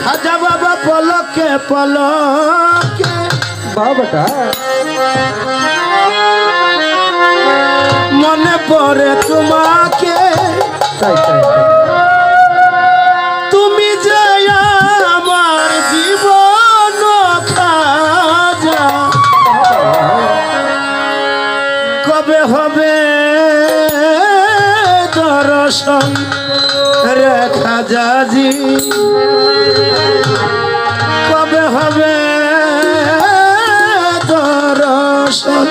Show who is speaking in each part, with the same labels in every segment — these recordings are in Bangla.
Speaker 1: খাজা বাবা পলকে পলকে
Speaker 2: বাবাটা
Speaker 1: মনে পড়ে তোমাকে
Speaker 2: তাই তাই
Speaker 1: তুমি যে আমার জীবন খাজা কবে হবে দর্শন রে খাজাজি কবে হবে দর্শন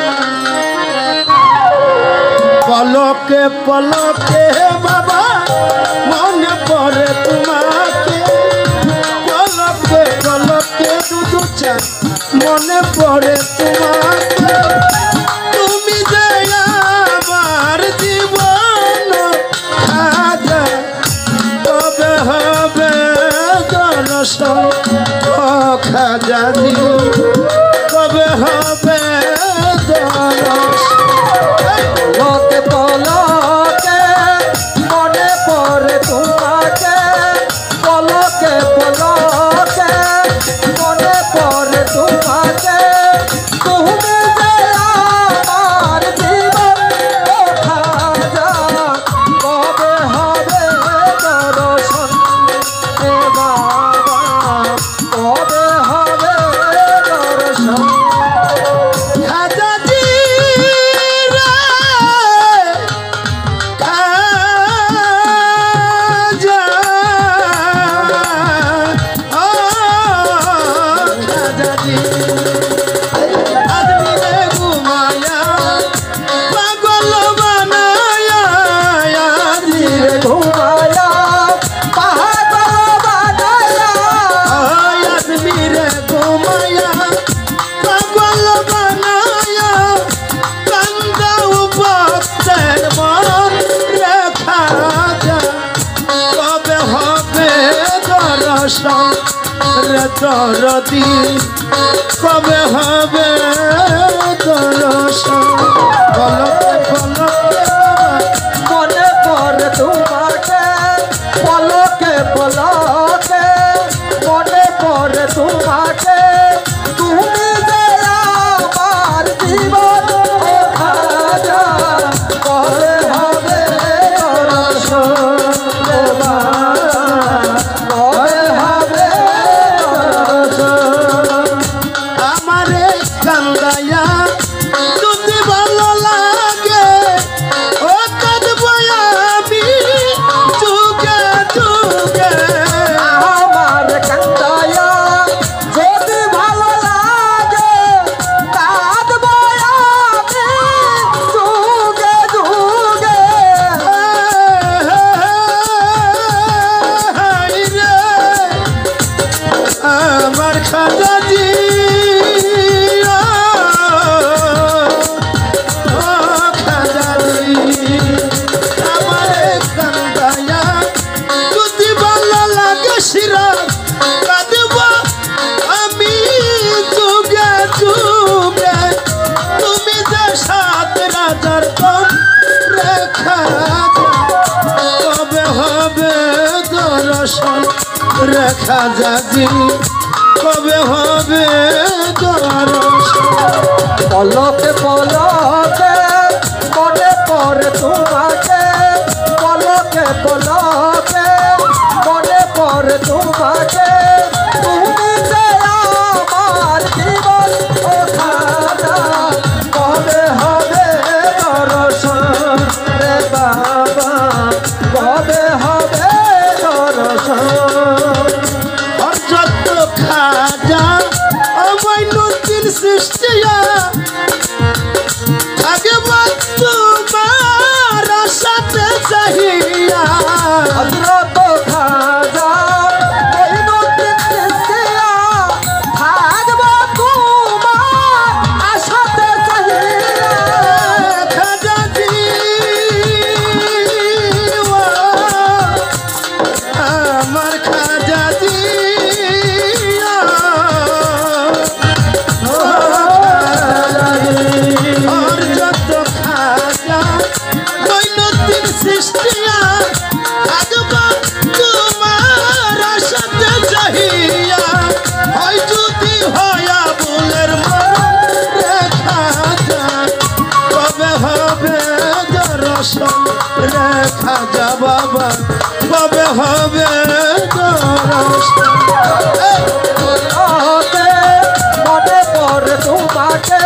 Speaker 1: পলকে পলকে বাবা মনে পড়ে তোমাকে পলকে পলকে দুধু চা মনে পড়ে তোমাকে তুমি যে আমার জীবন খাজা কবে হবে দর্শন ও খাজাজি কবে হবে দর্শন
Speaker 2: পলকে পলকে মনে পড়ে তোমাকে পলকে পলকে মনে পড়ে তোমাকে তুমি যে আমার জীবন খাজা কবে হবে দর্শন এ বাবা কবে হবে দর্শন
Speaker 1: খাজাজি রে খাজা ও খাজাজি আদমি রে ঘুমায়া পাগল বানায়া আদমি রে
Speaker 2: ঘুমায়া পাগল বানায়া
Speaker 1: আদমি রে ঘুমায়া পাগল বানায়া কান্দাও ভক্তের মন রে খাজা কবে হবে দর্শন রে দরদি কবে হবে দর্শন পলকে পলকে
Speaker 2: মনে পড়ে তোমাকে পলকে পলকে মনে পড়ে তোমাকে তুমি যে আমার জীবন খাজা কবে হবে দর্শন রে বাবা কবে হবে দর্শন
Speaker 1: আমারে কান্দায়া যদি ভালো লাগে ও কাঁদবো আমি যুগে যুগে
Speaker 2: আমার কান্দায়া যদি ভালো লাগে কাঁদবো আমি যুগে যুগে
Speaker 1: হায় রে আমার খাজাজি ও খাজাজি আমারে কান্দায়া যদি ভালো লাগে সিরাজ কাঁদবো আমি যুগে যুগে তুমি যে সাত রাজার দম রে খাজা কবে হবে দর্শন রে খাজাজি কবে হবে দর্শন
Speaker 2: পলকে পলকে মনে পড়ে তোমাকে পলকে পলকে মনে পড়ে তোমাকে তুমি যে আমার জীবন খাজা কবে হবে দর্শন রে বাবা কবে হবে দর্শন
Speaker 1: অর্জত খাজা অমাইনুদ্দিন সৃষ্টিয়া থাকব তোমার সাথে চাহিয়া
Speaker 2: হযরত খাজা মঈনুদ্দিন চিশতিয়া থাকব তোমার আশাতে চাহিয়া
Speaker 1: খাজাজি আমার খাজাজি সৃষ্টিয়া থাকব তোমার সাথে চাহিয়া কবে হবে দর্শন
Speaker 2: মনে পড়ে তোমাকে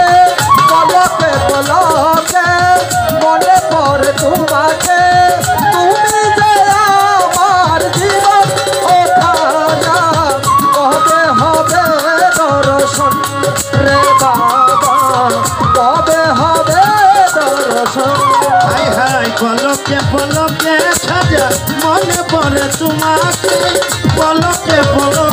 Speaker 2: পলকে পলকে মনে পড়ে তোমাকে তুমি যে আমার জীবন ও খাজা কবে হবে দর্শন রে বাবা কবে হবে দর্শন
Speaker 1: হাই হাই পলকে পলকে খাজা মনে পড়ে তোমাকে পলকে পলকে